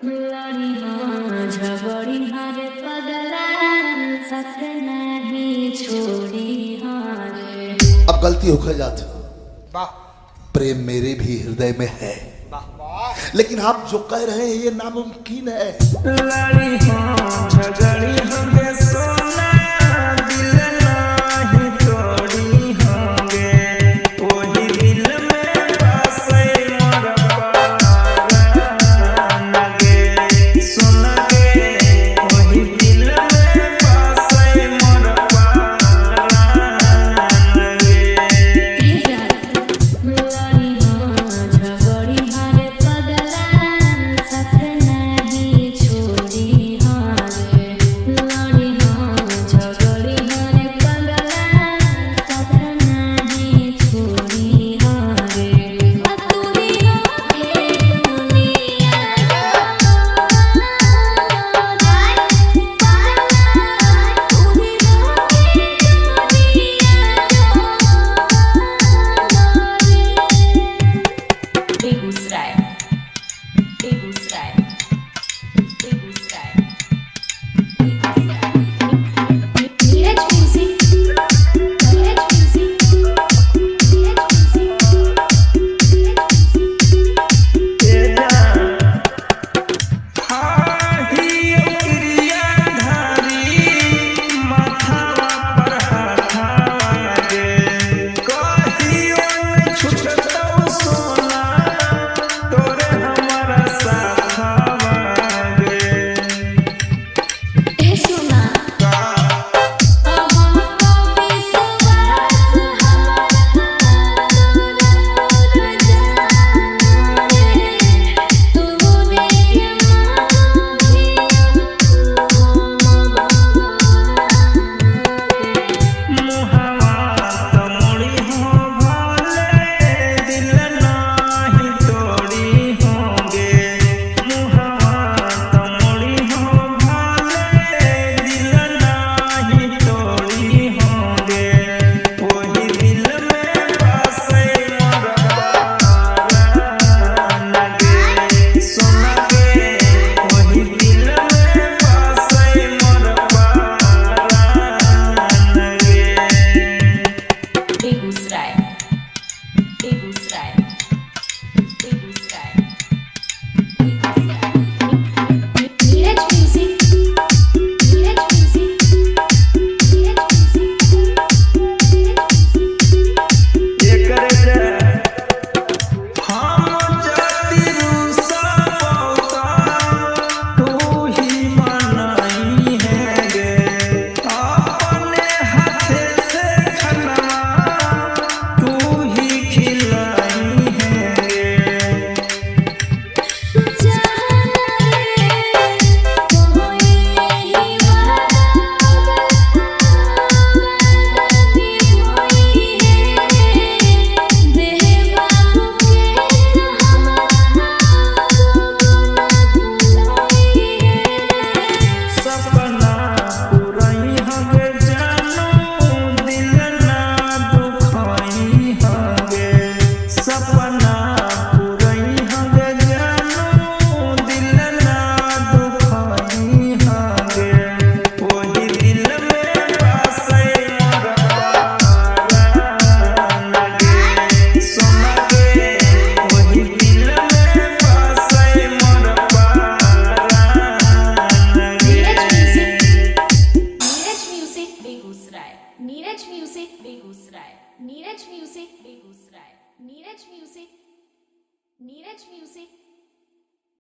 लड़ी हाँ झगड़ी हाँ रे पगला साथ नहीं छोड़ी हाँ रे। अब गलती होकर जाती वाह प्रेम मेरे भी हृदय में है, वाह लेकिन आप जो कह रहे हैं ये नामुमकिन है। लड़ी हाँ झगड़ी होंगे सोना दिल नहीं तोड़ी होंगे वही दिल में बसे मोर प्राण गे सुन गे वही दिल में बसे मोर प्राण गे। लड़ी हाँ झगड़ी हाँ रे पगला साथ नहीं छोड़ी हाँ रे। लड़ी हाँ झगड़ी हाँ रे पगला साथ नहीं छोड़ी हाँ रे। तू ही होके दुनिया तू ही Begusarai Begusarai Begusarai Neeraj music Neeraj music Neeraj Begusarai Begusarai Begusarai Neeraj music Neeraj music Neeraj music Begusarai Neeraj music Begusarai Neeraj music Neeraj music